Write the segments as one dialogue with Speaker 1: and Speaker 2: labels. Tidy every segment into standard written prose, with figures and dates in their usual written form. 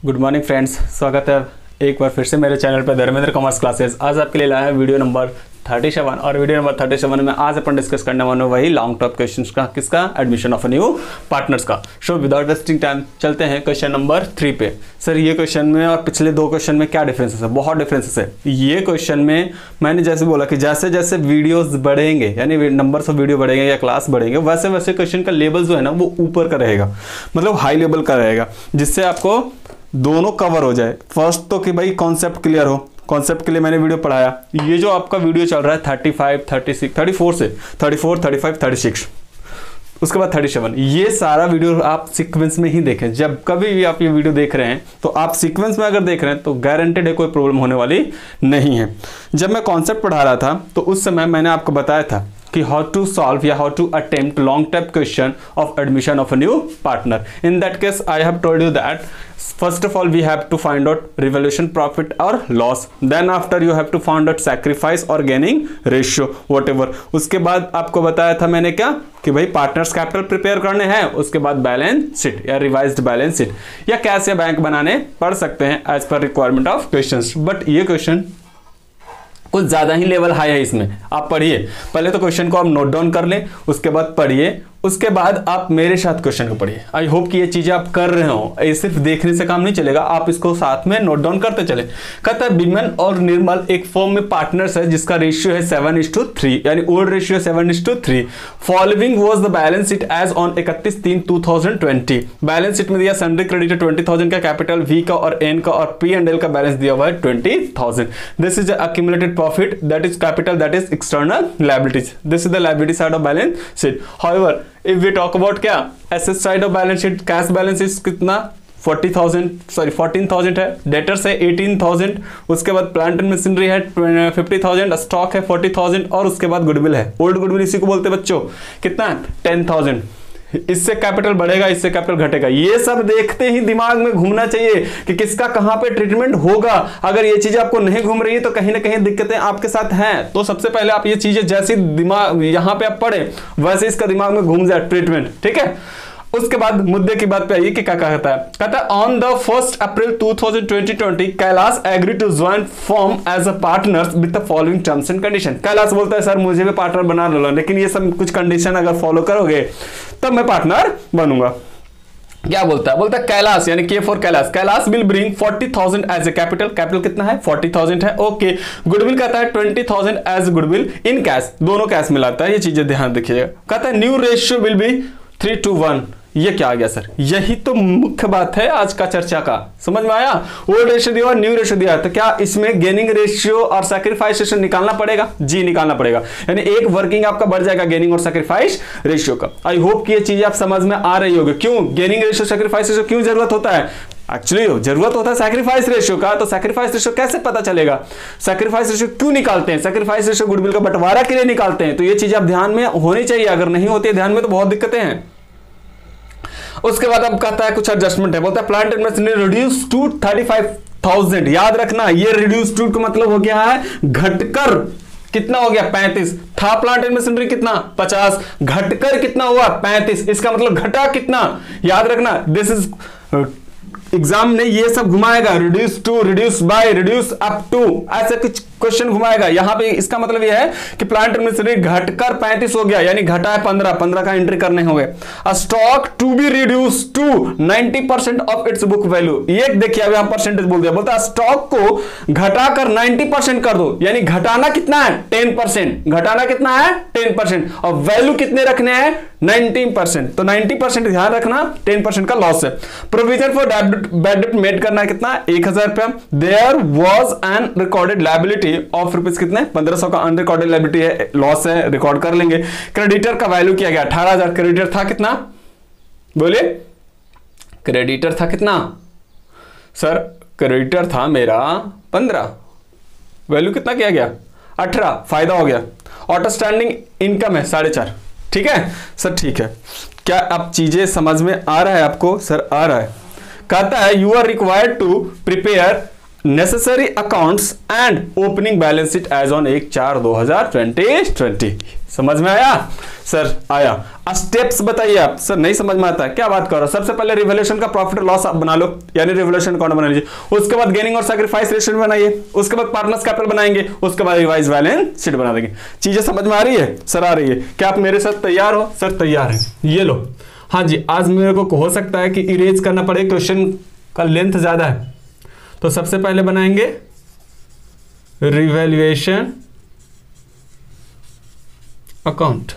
Speaker 1: Good morning friends, स्वागत है एक बार फिर से मेरे चैनल पर धर्मेंद्र कॉमर्स क्लासेस। आज आपके लिए लाया है वीडियो नंबर 37 और वीडियो नंबर 37 में आज अपन डिस्कस करने वाले वही लॉन्ग टर्म क्वेश्चंस का, किसका, एडमिशन ऑफ न्यू पार्टनर्स का। सो विदाउट वेस्टिंग टाइम चलते हैं क्वेश्चन नंबर 3 पे। सर ये क्वेश्चन में और पिछले दो क्वेश्चन में क्या डिफरेंसेस है? बहुत डिफरेंसेस है। ये क्वेश्चन में मैंने जैसे बोला कि जैसे जैसे वीडियोज बढ़ेंगे यानी नंबर्स ऑफ वीडियो बढ़ेंगे या क्लास बढ़ेंगे, वैसे वैसे क्वेश्चन का लेवल जो है ना वो ऊपर का रहेगा, मतलब हाई लेवल का रहेगा, जिससे आपको दोनों कवर हो जाए। फर्स्ट तो कि भाई कॉन्सेप्ट क्लियर हो, कॉन्सेप्ट के लिए मैंने वीडियो पढ़ाया। ये जो आपका वीडियो चल रहा है 35, 36, 34 से 34, 35, 36, उसके बाद 37, ये सारा वीडियो आप सीक्वेंस में ही देखें। जब कभी भी आप ये वीडियो देख रहे हैं तो आप सीक्वेंस में अगर देख रहे हैं तो गारंटेड है कोई प्रॉब्लम होने वाली नहीं है। जब मैं कॉन्सेप्ट पढ़ा रहा था तो उस समय मैंने आपको बताया था कि हाउ टू सॉल्व या how to attempt long term question of admission of a new partner. In that case I have told you that first of all we have to find out revaluation profit or loss, then after you have to find out sacrifice or gaining ratio whatever। उसके बाद आपको बताया था मैंने क्या कि भाई partners capital prepare करने हैं, उसके बाद बैलेंस शीट या रिवाइज्ड बैलेंस शीट या कैश या बैंक बनाने पड़ सकते हैं as per requirement of questions. But ये क्वेश्चन कुछ ज्यादा ही लेवल हाई है। इसमें आप पढ़िए, पहले तो क्वेश्चन को आप नोट डाउन कर लें, उसके बाद पढ़िए, उसके बाद आप मेरे साथ क्वेश्चन को पढ़िए। आई होप कि ये चीजें आप कर रहे हो, ये सिर्फ देखने से काम नहीं चलेगा, आप इसको साथ में नोट डाउन करते चले। कहता है बिमन और निर्मल एक फर्म में पार्टनर्स है जिसका रेशियो है 7:3, यानी old ratio 7:3। Following was the balance sheet as on 31/3/2020। Balance sheet में दिया सन्ड्री क्रेडिटर 20,000 का, कैपिटल वी का और एन का, और पी एंड एल का बैलेंस दिया हुआ है 20,000। This is accumulated profit, that is capital, that is external liabilities. This is the liability side of balance sheet. However, if we talk about क्या asset side of balance sheet, cash balance is कितना 14,000 है, debtors है 18,000, उसके बाद plant and machinery है 50,000, stock है 40,000 और उसके बाद गुडविल है। ओल्ड गुडविल इसी को बोलते हैं बच्चों, कितना 10,000। इससे कैपिटल बढ़ेगा, इससे कैपिटल घटेगा। ये सब देखते ही दिमाग में घूमना चाहिए कि किसका कहां पे ट्रीटमेंट होगा। अगर ये चीजें आपको नहीं घूम रही है तो कहीं ना कहीं दिक्कतें आपके साथ हैं। तो सबसे पहले आप ये चीजें जैसे दिमाग यहां पे आप पढ़े वैसे इसका दिमाग में घूम जाए ट्रीटमेंट, ठीक है। उसके बाद मुद्दे की बात पे आइए कि क्या कहता है। कहता है on the 1 April 2020 Kailash agree to join firm as a partner with the following terms and condition. Kailash बोलता है सर मुझे भी पार्टनर बना लो, लेकिन ये सब कुछ कंडीशन अगर फॉलो करोगे तब मैं पार्टनर बनूंगा। क्या बोलता है? बोलता है कैलाश यानी K for Kailash, Kailash will bring 40,000 as a capital. Capital कितना है? 40,000 है। ओके। गुडविल कहता है 20,000 एज गुडविल इन कैश, दोनों कैश मिलाता है। ये चीजें ध्यान रखिएगा। कहता है न्यू रेशियो विल बी 3:1। ये क्या आ गया सर? यही तो मुख्य बात है आज का चर्चा का, समझ में आया? ओल्ड रेशियो दिया और न्यू रेशियो दिया, तो क्या इसमें गेनिंग रेशियो और सैक्रिफाइस रेशियो निकालना पड़ेगा? जी निकालना पड़ेगा, यानी एक वर्किंग आपका बढ़ जाएगा गेनिंग और सैक्रिफाइस रेशियो का। आई होप कि ये चीजें आप समझ में आ रही होगी। क्यों गेनिंग रेशियो सैक्रिफाइस रेशियो क्यों जरूरत होता है? एक्चुअली जरूरत होता है सैक्रिफाइस रेशियो का। तो सैक्रिफाइस रेशियो कैसे पता चलेगा? सैक्रिफाइस रेशियो क्यों निकालते हैं? सैक्रिफाइस रेशियो गुडविल का बंटवारा के लिए निकालते हैं। तो ये चीजें आप ध्यान में होनी चाहिए, अगर नहीं होती है ध्यान में तो बहुत दिक्कतें हैं। उसके बाद अब कहता है कुछ एडजस्टमेंट है। बोलता है plant and machinery reduce to 35,000। याद रखना ये रिड्यूस टू का मतलब हो गया है घटकर कितना हो गया 35 था। प्लांट एंड मशीनरी कितना 50, घटकर कितना हुआ 35। इसका मतलब घटा कितना, याद रखना। दिस इज एग्जाम ने ये सब घुमाएगा, reduce to, reduce by, reduce up to, ऐसे कुछ क्वेश्चन घुमाएगा। यहां पे इसका मतलब ये है कि प्लांट एंड मशीनरी घटकर 35 हो गया, यानी घटा है 15 का एंट्री करने होंगे। Stock to be reduce to 90% of its book value. ये देखिए अभी हम परसेंटेज बोल दिया। बोलता है स्टॉक को घटाकर 90% कर दो, यानी घटाना कितना है 10%, घटाना कितना है 10%, और वैल्यू कितने रखने हैं 19%। तो 90% ध्यान रखना, 10% का लॉस है। Provision for bad debt made करना है कितना 1,000 रुपया। There was an recorded liability of rupees कितने 1,500 का अनरिकॉर्डेड लायबिलिटी है, लॉस है, रिकॉर्ड कर लेंगे। क्रेडिटर का वैल्यू किया गया 18,000। क्रेडिटर था कितना बोले? क्रेडिटर था कितना सर? क्रेडिटर था मेरा 15, वैल्यू कितना किया गया 18, फायदा हो गया। आउटस्टैंडिंग इनकम है 4.5, ठीक है सर? ठीक है, क्या अब चीजें समझ में आ रहा है आपको? सर आ रहा है। कहता है you are required to prepare necessary accounts and opening balance sheet as on 1/4/2020। समझ में आया सर? आया। स्टेप्स बताइए आप। सर नहीं समझ में आता है, क्या बात कर रहे हो? सबसे पहले रिवोल्यूशन का प्रॉफिट और लॉस आप बना लो, यानी रिवोल्यूशन अकाउंट बना लीजिए। उसके बाद गेनिंग और सैक्रिफाइस रेशियो बनाइए, उसके बाद पार्टनर्स कैपिटल बनाएंगे, उसके बाद रिवाइज बैलेंस शीट बना देंगे। चीजें समझ में आ रही है सर? आ रही है। क्या आप मेरे साथ तैयार हो? सर तैयार है। ये लो। हाँ जी, आज मेरे को हो सकता है कि इरेज करना पड़े, क्वेश्चन का लेंथ ज्यादा है। तो सबसे पहले बनाएंगे रिवैल्यूएशन अकाउंट।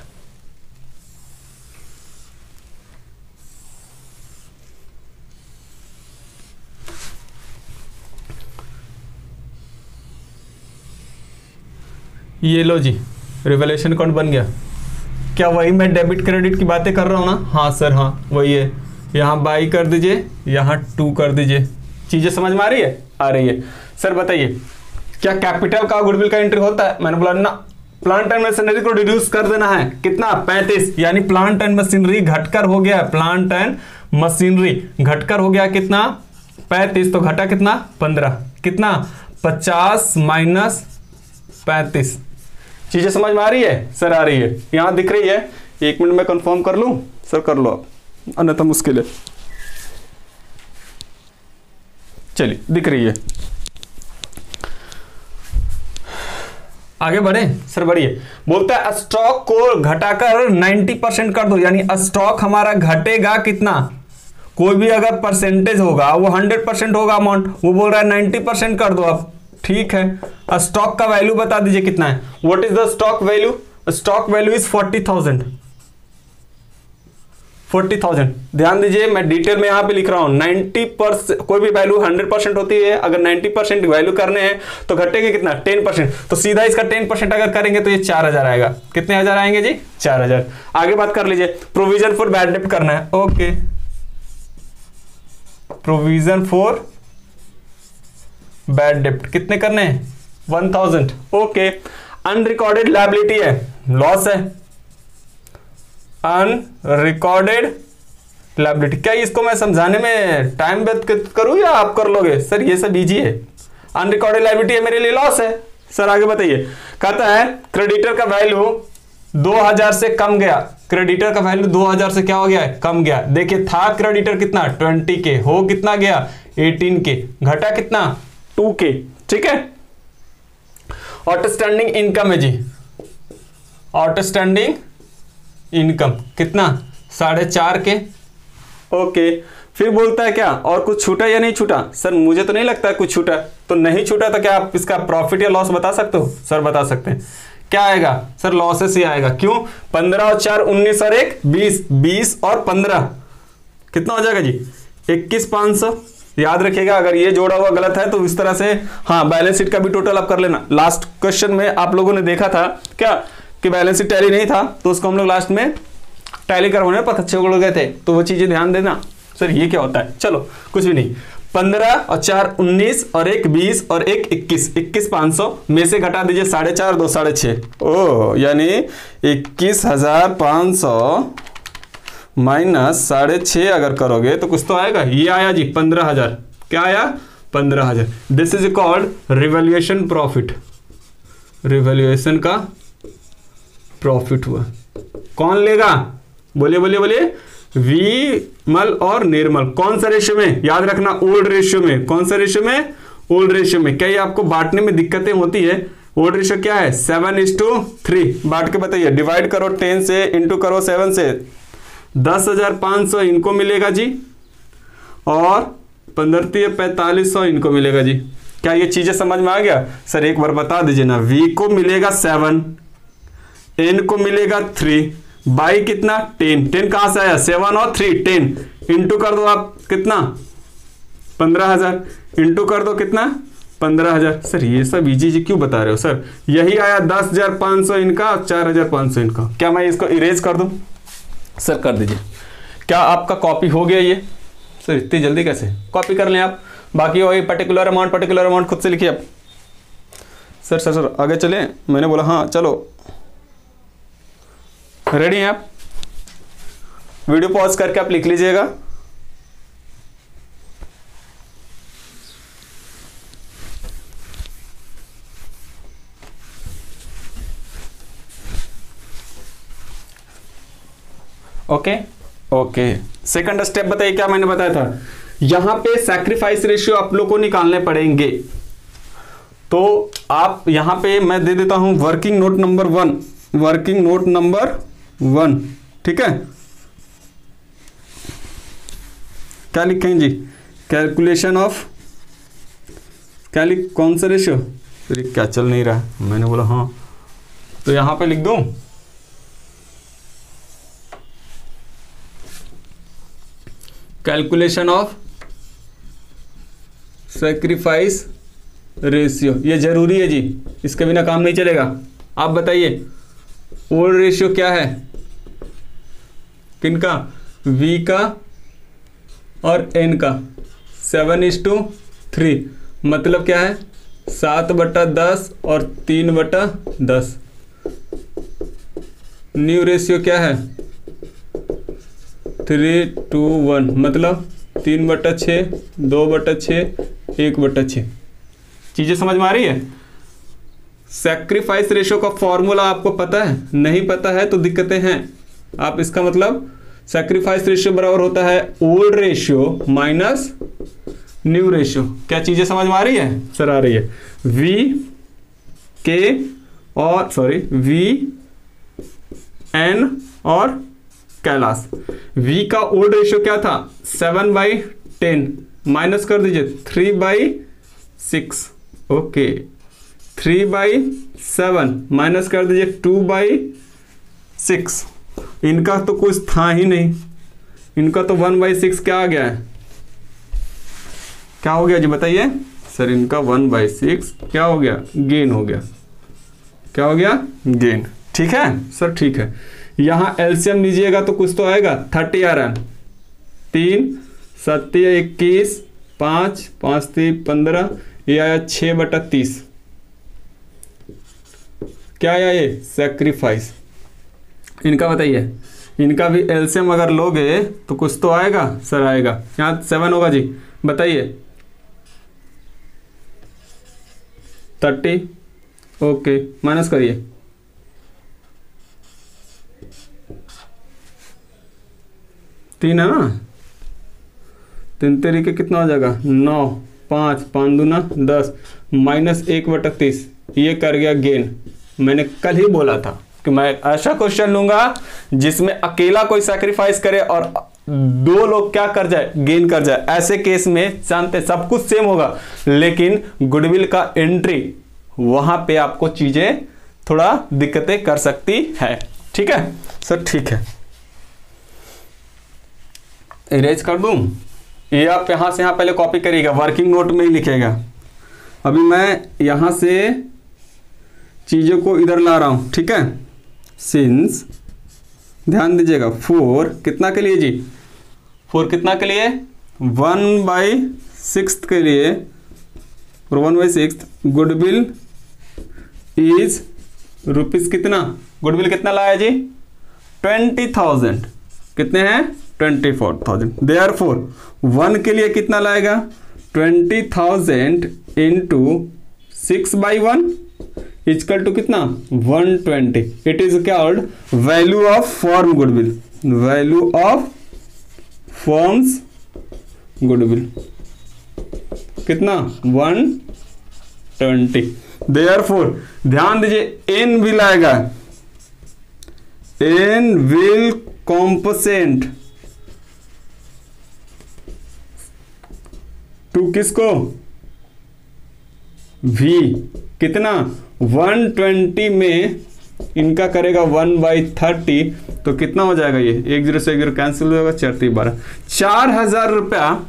Speaker 1: ये लो जी, रिवैल्यूएशन अकाउंट बन गया। क्या वही मैं डेबिट क्रेडिट की बातें कर रहा हूं ना? हाँ सर, हाँ वही है। यहां बाई कर दीजिए, यहां टू कर दीजिए। चीजें समझ में आ रही है? आ रही है। सर बताइए, क्या कैपिटल का गुडविल का एंट्री होता है? मैंने बोला ना, प्लांट एंड मशीनरी को रिड्यूस कर देना है। कितना? 35, यानी प्लांट एंड मशीनरी घटकर हो गया, प्लांट एंड मशीनरी घटकर हो गया कितना? 35। तो घटा कितना? 15। कितना? 50 माइनस 35। चीजें समझ में आ रही है? सर आ रही है। यहां दिख रही है? 1 मिनट में कंफर्म कर लूं? सर कर लो आप, अन्यथा मुश्किल है। चलिए, दिख रही है। आगे बढ़े सर? बढ़िए। बोलता है स्टॉक को घटाकर 90% कर दो, यानी स्टॉक हमारा घटेगा कितना? कोई भी अगर परसेंटेज होगा वो 100% होगा अमाउंट, वो बोल रहा है 90% कर दो आप। ठीक है। स्टॉक का वैल्यू बता दीजिए कितना है? What is the stock value? Stock value is 40,000। 40,000। ध्यान दीजिए, मैं डिटेल में यहां पे लिख रहा हूं। 90%, कोई भी वैल्यू 100% होती है, अगर 90% वैल्यू करने हैं तो घटेंगे कितना? 10%। तो सीधा इसका 10% अगर करेंगे तो ये 4,000 आएगा। कितने हजार आएंगे जी? 4,000। आगे बात कर लीजिए। प्रोविजन फॉर बैड डेब्ट करना है। ओके, प्रोविजन फॉर बैड डेब्ट कितने करने हैं? 1,000। ओके। अनरिकॉर्डेड लायबिलिटी है, लॉस है। अनरिकॉर्डेड लायबिलिटी, क्या इसको मैं समझाने में टाइम व्यतीत करूं या आप कर लोगे? सर ये सब इजी है। अनरिकॉर्डेड लायबिलिटी है, मेरे लिए लॉस है। सर आगे बताइए। कहता है क्रेडिटर का वैल्यू 2,000 से कम गया। क्रेडिटर का वैल्यू 2,000 से क्या हो गया है? कम गया। देखिए, था क्रेडिटर कितना? 20K, हो कितना गया? 18K, घटा कितना? 2K। ठीक है। आउटस्टैंडिंग इनकम है जी, आउटस्टैंडिंग इनकम कितना? 4.5K। ओके। फिर बोलता है क्या और कुछ छूटा या नहीं छूटा? सर मुझे तो नहीं लगता कुछ छूटा। तो नहीं छूटा तो क्या आप इसका प्रॉफिट या लॉस बता सकते हो? सर बता सकते हैं। क्या आएगा? सर लॉसेस ही आएगा। क्यों? 15 और 4 19 और 1 20, 20 और 15 कितना हो जाएगा जी? 21,500। याद रखिएगा, अगर ये जोड़ा हुआ गलत है तो इस तरह से, हाँ बैलेंस शीट का भी टोटल आप कर लेना। लास्ट क्वेश्चन में आप लोगों ने देखा था क्या कि बैलेंस शीट टैली नहीं था, तो उसको हम लोग लास्ट में टैली करवाने पर अच्छे हो गए थे। तो वो चीजें ध्यान देना। सर ये क्या होता है? चलो कुछ भी नहीं। 15 और 4 19 और 1 20 और 1 21, 21,500 में से घटा दीजिए 4.5, 2 6.5। ओह, यानी 21,500 माइनस 6.5 अगर करोगे तो कुछ तो आएगा। ये आया जी 15,000। क्या आया? 15,000। This is called revaluation profit. Revaluation का प्रॉफिट हुआ। कौन लेगा? बोलिए बोलिए बोलिए। विमल और निर्मल। कौन सा रेशियो में? याद रखना, ओल्ड रेशियो में। कौन सा रेशियो में? ओल्ड रेशियो में। क्या ये आपको बांटने में दिक्कतें होती है? ओल्ड रेशियो क्या है? 7:3। बांट के बताइए। डिवाइड करो 10 से, इंटू करो 7 से। 10,500 इनको मिलेगा जी, और 15,4500 इनको मिलेगा जी। क्या ये चीजें समझ में आ गया? सर एक बार बता दीजिए ना। V को मिलेगा 7, N को मिलेगा 3, बाई कितना? 10। 10 कहां से आया? 7 और 3 10। इंटू कर दो आप कितना? 15,000। इंटू कर दो कितना? 15,000। सर ये सब इजी जी क्यों बता रहे हो? सर यही आया 10,500 इनका, 4,500 इनका। क्या मैं इसको इरेज कर दूं? सर कर दीजिए। क्या आपका कॉपी हो गया ये? सर इतनी जल्दी कैसे? कॉपी कर लें आप। बाकी वही पर्टिकुलर अमाउंट खुद से लिखिए आप। सर सर सर आगे चलें? मैंने बोला हाँ चलो। रेडी हैं आप? वीडियो पॉज करके आप लिख लीजिएगा। Okay okay. सेकंड स्टेप बताइए, क्या मैंने बताया था, यहां पे सैक्रिफाइस रेशियो आप लोग को निकालने पड़ेंगे। तो आप यहां पे मैं दे देता हूं working note number 1, working note number 1, ठीक है। क्या लिखें जी, कैलकुलेशन ऑफ, कौन सा रेशियो, क्या चल नहीं रहा है, मैंने बोला हाँ, तो यहां पे लिख दूं कैलकुलेशन ऑफ सैक्रिफाइस रेशियो, ये जरूरी है जी, इसके बिना काम नहीं चलेगा। आप बताइए ओल्ड रेशियो क्या है, किनका, V का और N का, 7:3, मतलब क्या है 7/10 और 3/10। न्यू रेशियो क्या है 3:1, मतलब 3/6, 2/6, 1/6। चीजें समझ में आ रही है। सैक्रिफाइस रेशियो का फॉर्मूला आपको पता है, नहीं पता है तो दिक्कतें हैं। आप इसका मतलब सैक्रिफाइस रेशियो बराबर होता है old ratio minus new ratio. क्या चीजें समझ में आ रही है सर? आ रही है। V N और कैलाश। V का ओल्ड रेशियो क्या था 7/10, माइनस कर दीजिए 3/6, ओके 3/7 माइनस कर दीजिए 2/6। इनका तो कुछ था ही नहीं, इनका तो 1/6 क्या आ गया है, क्या हो गया जी बताइए सर? इनका 1/6 क्या हो गया, गेन हो गया। क्या हो गया, गेन। ठीक है सर, ठीक है। यहां एलसीएम लीजिएगा तो कुछ तो आएगा 30 आ रहा है, 3 7 21, 5 5 3 15, ये आया 6/30। क्या आया ये, सैक्रिफाइस। इनका बताइए, इनका भी एलसीएम अगर लोगे तो कुछ तो आएगा सर, आएगा। यहाँ 7 होगा जी, बताइए 30, ओके माइनस करिए 3 है ना, 3 तरीके कितना हो जाएगा 9, 5 5 दूना 10, माइनस 1/30, ये कर गया गेन। मैंने कल ही बोला था कि मैं ऐसा क्वेश्चन लूंगा जिसमें अकेला कोई सैक्रिफाइस करे और 2 लोग क्या कर जाए, गेन कर जाए। ऐसे केस में जानते सब कुछ सेम होगा, लेकिन गुडविल का एंट्री वहां पे आपको चीजें थोड़ा दिक्कतें कर सकती है। ठीक है सर, ठीक है। इरेज कर दूं, ये आप यहां से यहां पहले कॉपी करिएगा, वर्किंग नोट में ही लिखेगा। अभी मैं यहां से चीजों को इधर ला रहा हूं, ठीक है। सिंस, ध्यान दीजिएगा 4 कितना के लिए जी, 4 कितना के लिए 1/6 के लिए, और 1/6 गुडविल इज रुपीज कितना, गुडविल कितना लाया जी 20,000, कितने हैं 24,000। देयरफॉर 1 के लिए कितना लाएगा 20,000 इंटू 6/1 इक्वल टू कितना 120। It is called value of form goodwill, value of forms goodwill कितना 120। देयरफॉर ध्यान दीजिए एन भी लाएगा, एन विल कॉम्पसेंट टू किसको, V कितना 120 में इनका करेगा 1/30, तो कितना हो जाएगा ये, 1 0 से 1 0 कैंसिल हो जाएगा, 4 3 12, 4,000 रुपया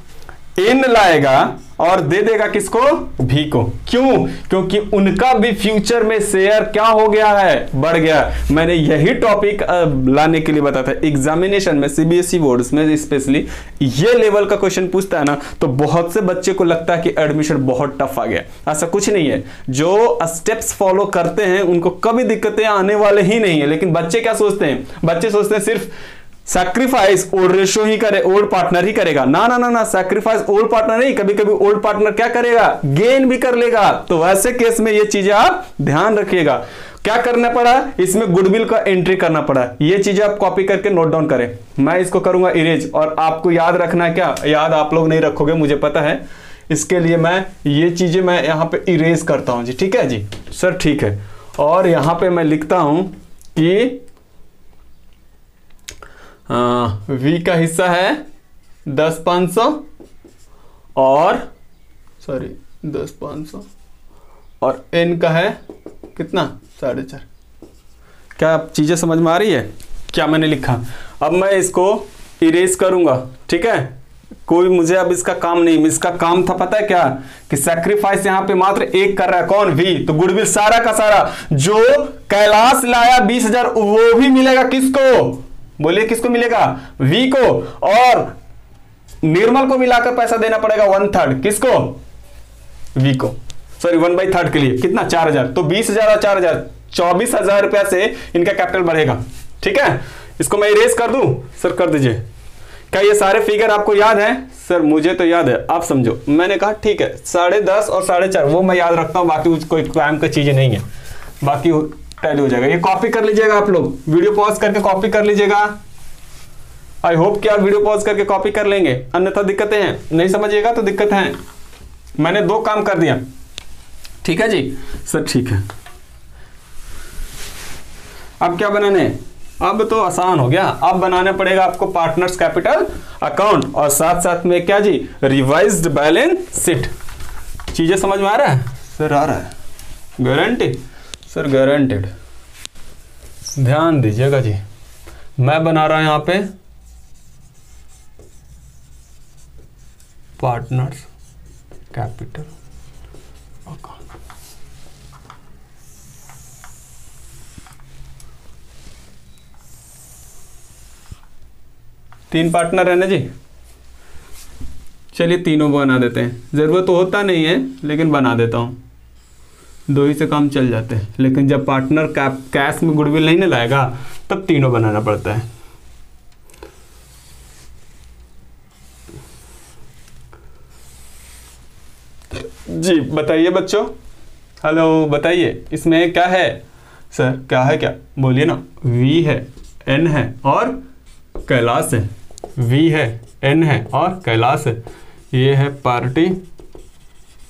Speaker 1: इन लाएगा और दे देगा किसको, भी को। क्यों, क्योंकि उनका भी फ्यूचर में शेयर क्या हो गया है, बढ़ गया। मैंने यही टॉपिक लाने के लिए बताया था एग्जामिनेशन में, सीबीएसई बोर्ड्स में स्पेशली ये लेवल का क्वेश्चन पूछता है ना, तो बहुत से बच्चे को लगता है कि एडमिशन बहुत टफ आ गया। ऐसा कुछ नहीं है, जो स्टेप्स फॉलो करते हैं उनको कभी दिक्कतें आने वाले ही नहीं है। लेकिन बच्चे क्या सोचते हैं, बच्चे सोचते हैं सिर्फ सैक्रिफाइस ओल्ड रेशियो ही करे, ओल्ड पार्टनर ही करेगा। ना ना ना ना, सैक्रिफाइस ओल्ड पार्टनर नहीं, कभी कभी ओल्ड पार्टनर क्या करेगा, गेन भी कर लेगा। तो वैसे केस में ये चीजें आप ध्यान रखिएगा। क्या करना पड़ा, इसमें गुडविल का एंट्री करना पड़ा। ये चीजें आप कॉपी करके नोट डाउन करें। मैं इसको करूंगा इरेज, और आपको याद रखना है, क्या याद आप लोग नहीं रखोगे मुझे पता है, इसके लिए मैं ये चीजें मैं यहाँ पे इरेज करता हूं जी। ठीक है जी सर, ठीक है। और यहाँ पे मैं लिखता हूं कि वी का हिस्सा है 10,500 और 10,500 और एन का है कितना 4.5। क्या चीजें समझ में आ रही है क्या मैंने लिखा? अब मैं इसको इरेज करूंगा। ठीक है, कोई मुझे अब इसका काम नहीं, इसका काम था पता है क्या, कि सैक्रिफाइस यहां पे मात्र एक कर रहा है, कौन, वी। तो गुडविल सारा का सारा जो कैलाश लाया 20,000 वो भी मिलेगा किसको, बोलिए किसको मिलेगा, वी को। और निर्मल को मिलाकर पैसा देना पड़ेगा 1/3 किसको, वी को, सॉरी 1/3 के लिए कितना 4,000। तो 20,000 और 4,000 24,000 रुपया से इनका कैपिटल बढ़ेगा। ठीक है, इसको मैं इरेज कर दूं सर, कर दीजिए। क्या ये सारे फिगर आपको याद है सर? मुझे तो याद है, आप समझो। मैंने कहा ठीक है 10.5 और 4.5 वो मैं याद रखता हूं, बाकी कोई काम का चीजें नहीं है, बाकी टैली हो जाएगा। ये कॉपी कर लीजिएगा आप लोग, वीडियो पॉज करके कॉपी कर लीजिएगा। आई होप कि आप वीडियो पॉज करके कॉपी कर लेंगे, अन्यथा दिक्कतें हैं, नहीं समझिएगा तो दिक्कत है। मैंने 2 काम कर दिया। ठीक है जी सर, ठीक है। अब क्या बनाने, अब तो आसान हो गया। अब बनाना पड़ेगा आपको पार्टनर्स कैपिटल अकाउंट और साथ साथ में क्या जी, रिवाइज्ड बैलेंस शीट। चीजें समझ में आ रहा है सर? आ रहा है, गारंटी सर, गारंटेड। ध्यान दीजिएगा जी, मैं बना रहा हूं यहां पे पार्टनर्स कैपिटल अकाउंट। तीन पार्टनर है ना जी, चलिए तीनों बना देते हैं। जरूरत तो होता नहीं है लेकिन बना देता हूं, 2 ही से काम चल जाते हैं। लेकिन जब पार्टनर कैश में गुडविल नहीं ना लाएगा तब तीनों बनाना पड़ता है। जी बताइए बच्चों, हेलो बताइए, इसमें क्या है सर? क्या है, क्या बोलिए ना। वी है, एन है और कैलाश है। वी है, एन है और कैलाश है। ये है पार्टी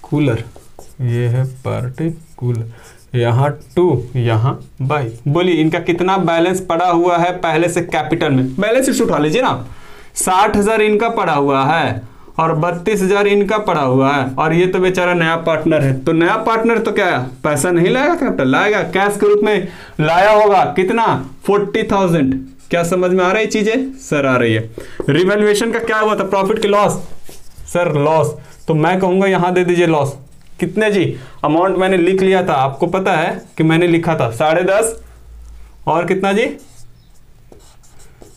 Speaker 1: कूलर, ये है पार्टी कूलर, यहाँ 2 यहाँ बाई। बोलिए इनका कितना बैलेंस पड़ा हुआ है पहले से कैपिटल में? बैलेंस शीट उठा लीजिए ना। 60,000 इनका पड़ा हुआ है और 32,000 इनका पड़ा हुआ है, और ये तो बेचारा नया पार्टनर है। तो नया पार्टनर तो क्या पैसा नहीं लाएगा, कैपिटल लाएगा, कैश के रूप में लाया होगा कितना 40,000। क्या समझ में आ रही है चीजें सर? आ रही है। रिवैल्यूएशन का क्या हुआ था, प्रॉफिट की लॉस सर, लॉस। तो मैं कहूंगा यहां दे दीजिए लॉस। कितने जी, अमाउंट मैंने लिख लिया था, आपको पता है कि मैंने लिखा था 10.5 और कितना जी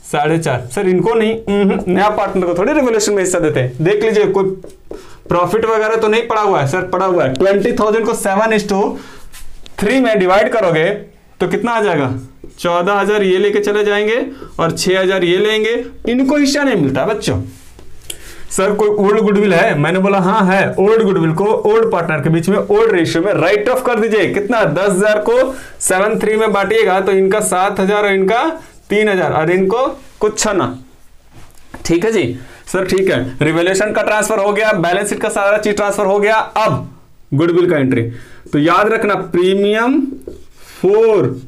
Speaker 1: 4.5। सर इनको नहीं, नया पार्टनर को थोड़ी रिवैल्यूएशन में हिस्सा देते हैं। देख लीजिए कोई प्रॉफिट वगैरह तो नहीं पड़ा हुआ है सर? पड़ा हुआ है। 20,000 को 7:3 में डिवाइड करोगे तो कितना आ जाएगा, 14,000 ये लेके चले जाएंगे और 6,000 ये लेंगे। इनको हिस्सा नहीं मिलता बच्चों। सर कोई ओल्ड गुडविल है? मैंने बोला हाँ है। ओल्ड गुडविल को ओल्ड पार्टनर के बीच में ओल्ड रेशियो में राइट ऑफ कर दीजिए। कितना, 10,000 को 7/3 में बांटिएगा तो इनका 7,000 और इनका 3,000 और इनको कुछ ना। ठीक है जी सर, ठीक है। रिवैल्यूएशन का ट्रांसफर हो गया, बैलेंस शीट का सारा चीज ट्रांसफर हो गया। अब गुडविल का एंट्री तो याद रखना, प्रीमियम फॉर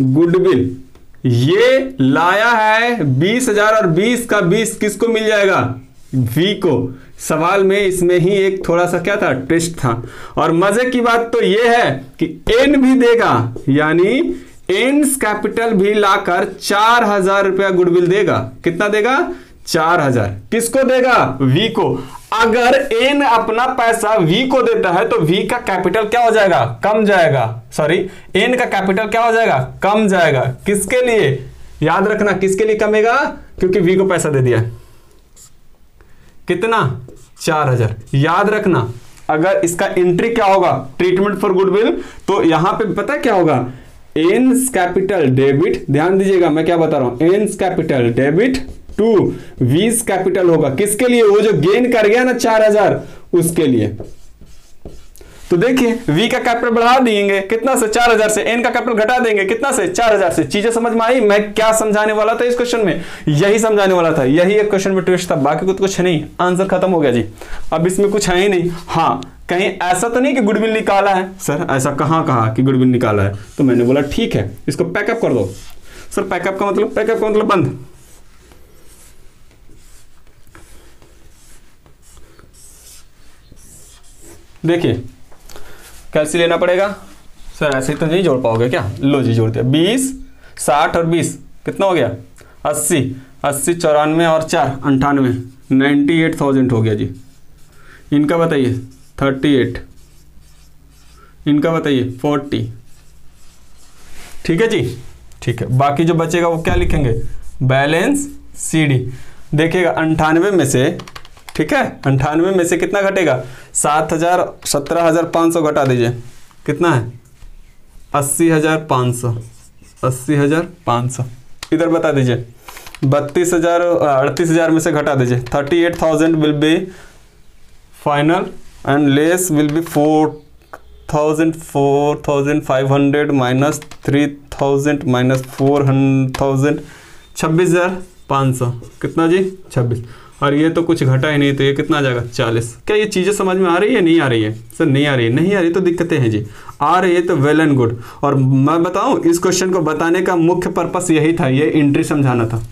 Speaker 1: गुडविल ये लाया है 20,000 और 20 का 20 किसको मिल जाएगा, वी को। सवाल में इसमें ही एक थोड़ा सा क्या था, ट्विस्ट था। और मजे की बात तो ये है कि एन भी देगा, यानी एन्स कैपिटल भी लाकर 4,000 रुपया गुडविल देगा। कितना देगा, 4,000। किसको देगा, वी को। अगर एन अपना पैसा वी को देता है तो वी का कैपिटल क्या हो जाएगा, कम जाएगा। सॉरी, एन का कैपिटल क्या हो जाएगा, कम जाएगा। किसके लिए, याद रखना किसके लिए कमेगा, क्योंकि वी को पैसा दे दिया। कितना, 4,000। याद रखना अगर इसका एंट्री क्या होगा, ट्रीटमेंट फॉर गुडविल, तो यहां पे पता क्या होगा, एन्स कैपिटल डेबिट। ध्यान दीजिएगा मैं क्या बता रहा हूं, एन्स कैपिटल डेबिट टू वीज कैपिटल होगा। किसके लिए, वो जो गेन कर गया ना 4,000 उसके लिए। तो देखिए वी का कैपिटल बढ़ा देंगे कितना से 4000 से, एन का कैपिटल घटा देंगे कितना से 4000 से। चीजें समझ में आई? मैं क्या समझाने वाला था इस क्वेश्चन में, यही समझाने वाला था, यही एक क्वेश्चन में ट्विस्ट था, बाकी कुछ नहीं, आंसर खत्म हो गया जी। अब इसमें कुछ है ही नहीं। हाँ कहीं ऐसा तो नहीं कि गुडविल निकाला है, सर ऐसा कहाँ कहा कि गुडविल निकाला है, तो मैंने बोला ठीक है इसको पैकअप कर दो। सर पैकअप का मतलब बंद। देखिए कैसे लेना पड़ेगा सर, ऐसे ही तो नहीं जोड़ पाओगे क्या? लो जी जोड़ दिया, 20 60 और 20 कितना हो गया 80, 80 94 और 4 98, 98,000 हो गया जी। इनका बताइए 38, इनका बताइए 40। ठीक है जी, ठीक है। बाकी जो बचेगा वो क्या लिखेंगे, बैलेंस CD। देखिएगा 98 में से, ठीक है 98 में से कितना घटेगा, 7000 17,500 घटा दीजिए, कितना है 80,500, 80,500। इधर बता दीजिए 32,000 38,000 में से घटा दीजिए, 38,000 will be final and less will be 4,500 minus 3,000 minus 4,000, 26,500 कितना जी 26। और ये तो कुछ घटा ही नहीं, तो ये कितना आ जाएगा 40। क्या ये चीज़ें समझ में आ रही है? नहीं आ रही है सर, नहीं आ रही है, नहीं आ रही तो दिक्कतें हैं जी। आ रही है तो वेल एंड गुड। और मैं बताऊं इस क्वेश्चन को बताने का मुख्य पर्पस यही था, ये एंट्री समझाना था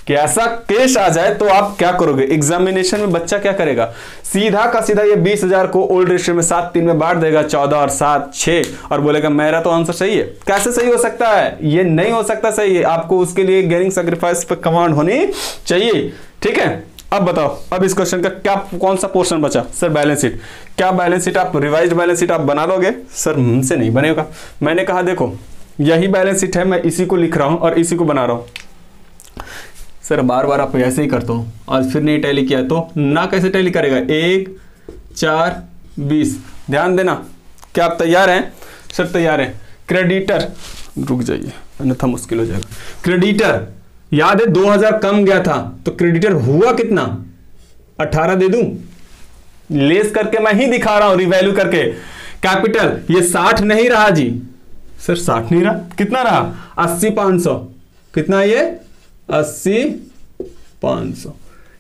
Speaker 1: कि ऐसा केस आ जाए तो आप क्या करोगे। एग्जामिनेशन में बच्चा क्या करेगा, सीधा का सीधा ये 20,000 को ओल्ड रेशियो में 7 3 में बांट देगा, 14 और 7 6, और बोलेगा मेरा तो आंसर सही है। कैसे सही हो सकता है? ये नहीं हो सकता सही है, आपको उसके लिए गेनिंग सैक्रिफाइस पे कमांड होनी चाहिए। ठीक है, अब बताओ, अब इस क्वेश्चन का क्या कौन सा पोर्शन बचा? Sir balance sheet. क्या बैलेंस शीट आप रिवाइज्ड बैलेंस शीट आप बना लोगे? सर हमसे नहीं बनेगा। मैंने कहा देखो यही बैलेंस शीट है, मैं इसी को लिख रहा हूं और इसी को बना रहा हूं। सर बार बार आप ऐसे ही करते हो और फिर नहीं टैली किया तो ना कैसे टैली करेगा। 1 4 20। ध्यान देना, क्या आप तैयार हैं? सर तैयार हैं। क्रेडिटर, रुक जाइए अन्यथा मुश्किल हो जाएगा। क्रेडिटर याद है 2000 कम गया था, तो क्रेडिटर हुआ कितना 18 दे दूं, लेस करके मैं ही दिखा रहा हूं रिवैल्यू करके। कैपिटल ये 60 नहीं रहा जी, सर 60 नहीं रहा, कितना रहा 80,500। कितना ये 80,500।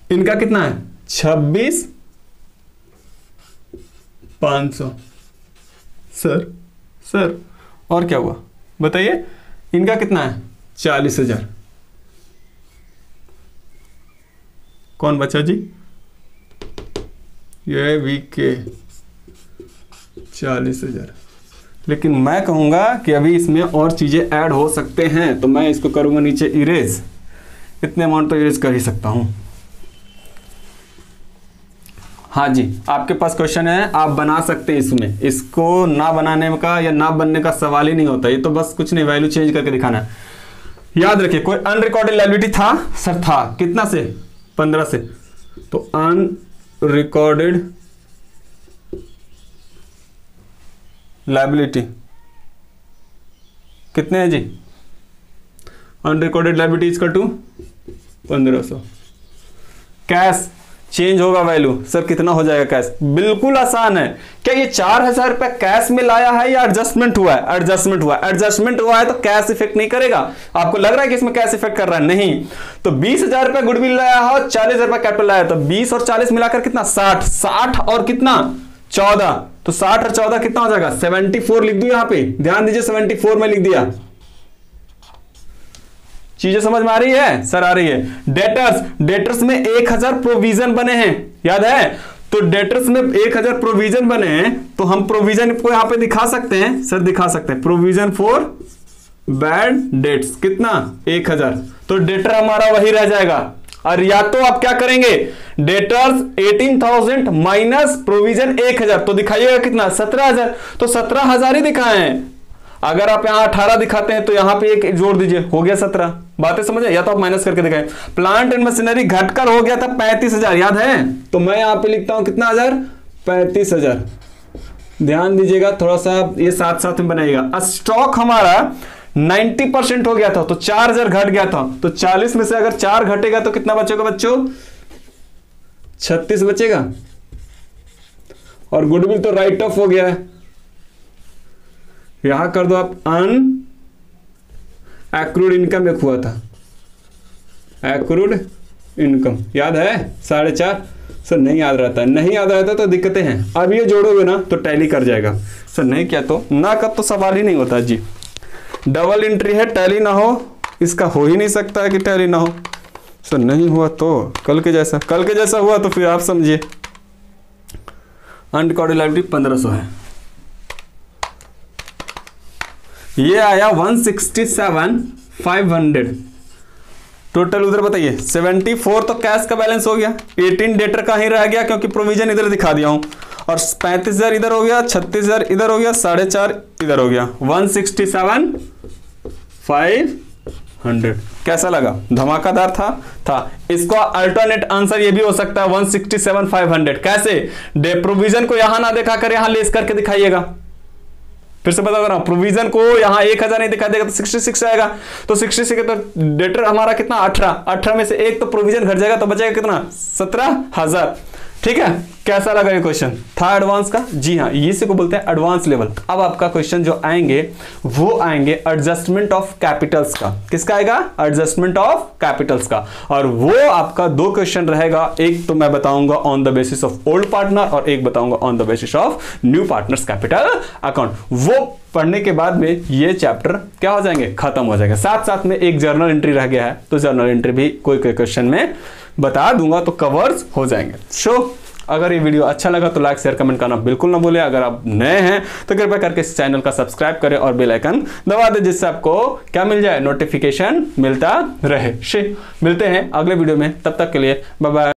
Speaker 1: इनका कितना है 26,500। सर और क्या हुआ बताइए। इनका कितना है 40,000। कौन बचा जी? ये वीके 40,000। लेकिन मैं कहूंगा कि अभी इसमें और चीजें ऐड हो सकते हैं, तो मैं इसको करूंगा नीचे इरेज। इतने अमाउंट तो इरेज कर ही सकता हूं। हाँ जी, आपके पास क्वेश्चन है, आप बना सकते हैं इसमें। इसको ना बनाने का या ना बनने का सवाल ही नहीं होता, ये तो बस कुछ नहीं, वैल्यू चेंज करके दिखाना है। याद रखिए कोई अनरिकॉर्डेड लायबिलिटी था? सर था। कितना से 15 से, तो अनरिकॉर्डेड लायबिलिटी कितने हैं जी? Unrecorded liability equal to 1500। Cash change होगा वैल्यू, सर कितना हो जाएगा कैश? बिल्कुल आसान है। क्या ये 4,000 रुपए कैश में लाया है या एडजस्टमेंट हुआ है? एडजस्टमेंट हुआ है। एडजस्टमेंट हुआ है तो कैश इफेक्ट नहीं करेगा। आपको लग रहा है कि इसमें कैश इफेक्ट कर रहा है? नहीं। तो 20,000 रुपए गुडविल लाया हो, 40,000 रुपए कैपिटल लाया, तो 20 और 40 मिलाकर कितना 60, 60 और कितना 14, तो 60 और 14 कितना हो जाएगा 74। लिख दू यहां पे, ध्यान दीजिए 74 में लिख दिया। चीजें समझ में आ रही है? सर आ रही है। डेटर्स में 1000 प्रोविजन बने हैं, याद है? तो डेटर्स में 1000 प्रोविजन बने हैं, तो हम प्रोविजन को यहां पे दिखा सकते हैं। सर दिखा सकते हैं, प्रोविजन फॉर बैड डेट्स कितना 1000, तो डेटर हमारा वही रह जाएगा। और या तो आप क्या करेंगे, डेटर्स 18,000 माइनस प्रोविजन 1000, तो दिखाइएगा कितना 17,000, तो 17,000 ही दिखाए हैं। अगर आप यहां 18 दिखाते हैं तो यहां पे एक जोड़ दीजिए, हो गया 17। बातें समझे? या तो आप माइनस करके दिखाएं। प्लांट एंड मशीनरी घटकर हो गया था 35,000, याद है? तो मैं यहां पे लिखता हूं कितना हजार 35,000। ध्यान दीजिएगा थोड़ा सा, ये साथ साथ में बनाइएगा। स्टॉक हमारा 90% हो गया था, तो 4,000 घट गया था, तो 40 में से अगर 4 घटेगा तो कितना बचेगा बच्चों 36 बचेगा। और गुडविल तो राइट ऑफ हो गया है, यहां कर दो आप अन एक्रूड इनकम एक हुआ था, एक्रूड इनकम याद है 4.5। सर नहीं याद रहता है, नहीं याद रहता तो दिक्कतें हैं। अब ये जोड़ोगे ना तो टैली कर जाएगा। सर नहीं क्या तो ना कर तो सवाल ही नहीं होता जी। डबल एंट्री है, टैली ना हो, इसका हो ही नहीं सकता है कि टैली ना हो। सर नहीं हुआ तो कल के जैसा हुआ तो फिर आप समझिए। अनरिकॉर्डेड लाइबिलिटी 1500 है, ये आया 167,500 टोटल। उधर बताइए 74 तो कैश का बैलेंस हो गया, 18 डेटर का ही रह गया क्योंकि प्रोविजन इधर दिखा दिया हूं, और 35,000 इधर हो गया, 36,000 इधर हो गया, 4.5 इधर हो गया, 167,500। कैसा लगा? धमाकेदार था। इसका अल्टरनेट आंसर ये भी हो सकता है 167,500। कैसे? डे प्रोविजन को यहां ना दिखा कर यहां लेस करके दिखाइएगा। फिर से बता रहा हूं, प्रोविजन को यहां 1,000 नहीं दिखा देगा तो 66 आएगा, तो 66 तो डेटर हमारा कितना 18 में से एक तो प्रोविजन घट जाएगा तो बचेगा कितना 17,000। ठीक है, कैसा लगा ये क्वेश्चन? था एडवांस का? जी हाँ, इसी को बोलते हैं एडवांस लेवल। अब आपका क्वेश्चन जो आएंगे वो आएंगे एडजस्टमेंट ऑफ कैपिटल्स का। किसका आएगा? एडजस्टमेंट ऑफ कैपिटल्स का। और वो आपका 2 क्वेश्चन रहेगा, एक तो मैं बताऊंगा on the basis of old partner और एक बताऊंगा on the basis of new partners capital account. वो पढ़ने के बाद में ये चैप्टर क्या हो जाएंगे? खत्म हो जाएगा। साथ साथ में एक जर्नल एंट्री रह गया है, तो जर्नल एंट्री भी कोई क्वेश्चन में बता दूंगा तो कवर्स हो जाएंगे। अगर ये वीडियो अच्छा लगा तो लाइक शेयर कमेंट करना बिल्कुल ना भूलें। अगर आप नए हैं तो कृपया करके इस चैनल का सब्सक्राइब करें और बेल आइकन दबा दें, जिससे आपको क्या मिल जाए? नोटिफिकेशन मिलता रहे। मिलते हैं अगले वीडियो में, तब तक के लिए बाय बाय।